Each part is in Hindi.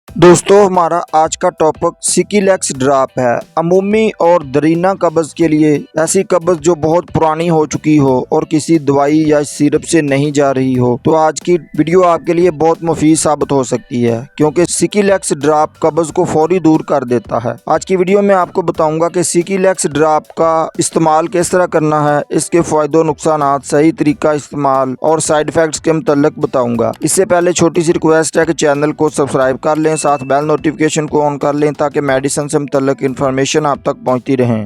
दोस्तों हमारा आज का टॉपिक सिकिलेक्स ड्रॉप है। अमूमी और दरीना कब्ज़ के लिए, ऐसी कब्ज़ जो बहुत पुरानी हो चुकी हो और किसी दवाई या सिरप से नहीं जा रही हो, तो आज की वीडियो आपके लिए बहुत मुफीद साबित हो सकती है, क्योंकि सिकिलेक्स ड्रॉप कब्ज़ को फौरी दूर कर देता है। आज की वीडियो में आपको बताऊंगा कि सिकिलेक्स ड्रॉप का इस्तेमाल किस तरह करना है, इसके फ़ायदे नुकसान, सही तरीका इस्तेमाल और साइड इफ़ेक्ट्स के मुतल्लिक बताऊँगा। इससे पहले छोटी सी रिक्वेस्ट है कि चैनल को सब्सक्राइब कर लें, साथ बेल नोटिफिकेशन को ऑन कर लें ताकि मेडिसिन से मुतल्लिक इन्फॉर्मेशन आप तक पहुंचती रहे।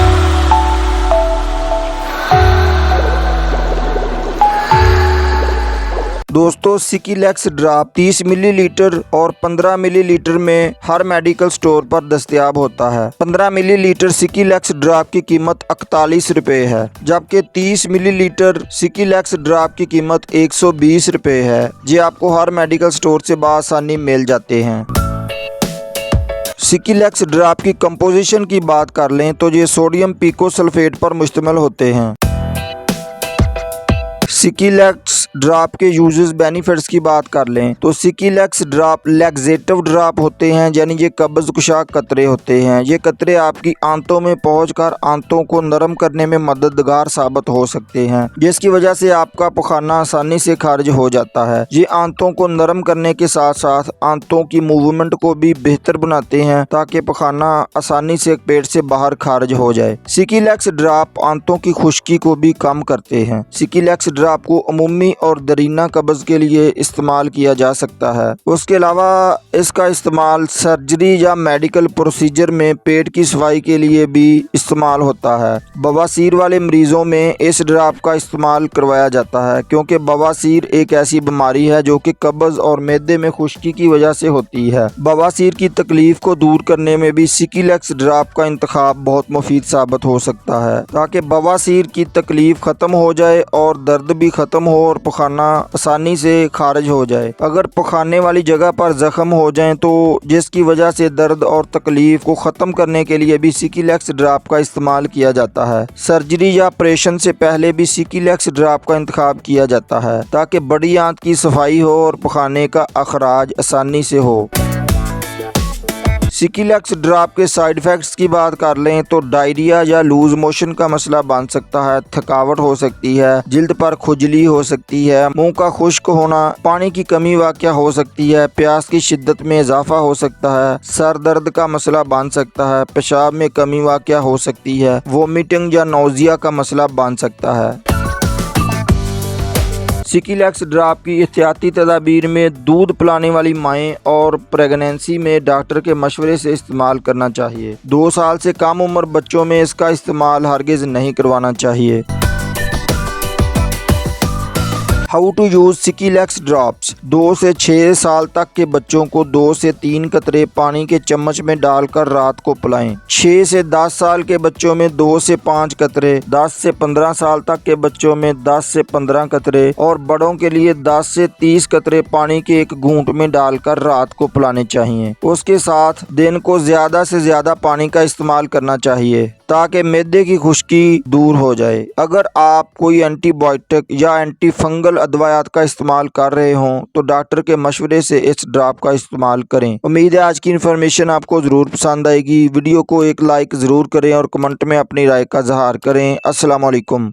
दोस्तों सिकिलेक्स ड्रॉप 30 मिलीलीटर और 15 मिलीलीटर में हर मेडिकल स्टोर पर दस्तयाब होता है। 15 मिलीलीटर सिकिलेक्स ड्रॉप की कीमत 41 रुपये है, जबकि 30 मिलीलीटर सिकिलेक्स ड्रॉप की कीमत 120 रुपये है। ये आपको हर मेडिकल स्टोर से बआसानी मिल जाते हैं। सिकिलेक्स ड्रॉप की कंपोजिशन की बात कर लें तो ये सोडियम पिकोसल्फेट पर मुश्तमिल होते हैं। सिकिलेक्स ड्रॉप के यूजेस बेनिफिट्स की बात कर लें तो सिकिलेक्स ड्रॉप लैक्सेटिव ड्रॉप होते हैं, यानी ये कब्ज़ कुशा कतरे होते हैं। ये कतरे आपकी आंतों में पहुंचकर आंतों को नरम करने में मददगार साबित हो सकते हैं, जिसकी वजह से आपका पखाना आसानी से खारिज हो जाता है। ये आंतों को नरम करने के साथ साथ आंतों की मूवमेंट को भी बेहतर बनाते हैं ताकि पखाना आसानी से पेट से बाहर खारिज हो जाए। सिकिलेक्स ड्रॉप आंतों की खुश्की को भी कम करते हैं। सिकिलेक्स ड्रॉप को अमूमी और दरीना कब्ज़ के लिए इस्तेमाल किया जा सकता है। उसके अलावा इसका इस्तेमाल सर्जरी या मेडिकल प्रोसीजर में पेट की सफाई के लिए भी इस्तेमाल होता है। बवासीर वाले मरीजों में इस ड्रॉप का इस्तेमाल करवाया जाता है, क्योंकि बवासीर एक ऐसी बीमारी है जो कि कब्ज़ और मैदे में खुश्की की वजह से होती है। बवासीर की तकलीफ को दूर करने में भी सिकिलेक्स ड्रॉप का इंतखाब बहुत मुफीद साबित हो सकता है, ताकि बवासीर की तकलीफ ख़त्म हो जाए और दर्द भी ख़त्म हो और पखाना आसानी से खारिज हो जाए। अगर पखाने वाली जगह पर जख्म हो जाए तो जिसकी वजह से दर्द और तकलीफ को ख़त्म करने के लिए भी सिकिलेक्स ड्रॉप का इस्तेमाल किया जाता है। सर्जरी या ऑपरेशन से पहले भी सिकिलेक्स ड्रॉप का इंतखाब किया जाता है ताकि बड़ी आंत की सफाई हो और पखाने का अखराज आसानी से हो। सिकिलेक्स ड्रॉप के साइड इफ़ेक्ट्स की बात कर लें तो डायरिया या लूज मोशन का मसला बन सकता है, थकावट हो सकती है, जिल्द पर खुजली हो सकती है, मुंह का खुश्क होना, पानी की कमी वाक़या हो सकती है, प्यास की शिद्दत में इजाफा हो सकता है, सर दर्द का मसला बन सकता है, पेशाब में कमी वाक़या हो सकती है, वोमिटिंग या नौजिया का मसला बन सकता है। सिकिलेक्स ड्रॉप की एहतियाती तदाबीर में दूध पिलाने वाली माएँ और प्रेगनेंसी में डॉक्टर के मशवरे से इस्तेमाल करना चाहिए। 2 साल से कम उम्र बच्चों में इसका इस्तेमाल हरगिज़ नहीं करवाना चाहिए। हाउ टू यूज़ सिकिलेक्स ड्रॉप्स। 2 से 6 साल तक के बच्चों को 2 से 3 कतरे पानी के चम्मच में डालकर रात को पिलाएं। 6 से 10 साल के बच्चों में 2 से 5 कतरे, 10 से 15 साल तक के बच्चों में 10 से 15 कतरे और बड़ों के लिए 10 से 30 कतरे पानी के एक घूंट में डालकर रात को पिलाने चाहिए। उसके साथ दिन को ज़्यादा से ज़्यादा पानी का इस्तेमाल करना चाहिए ताकि मैदे की खुश्की दूर हो जाए। अगर आप कोई एंटीबायोटिक या एंटी फंगल अदवायात का इस्तेमाल कर रहे हों तो डॉक्टर के मशवरे से इस ड्रॉप का इस्तेमाल करें। उम्मीद है आज की इन्फॉर्मेशन आपको ज़रूर पसंद आएगी। वीडियो को एक लाइक ज़रूर करें और कमेंट में अपनी राय का इज़हार करें। अस्सलाम वालेकुम।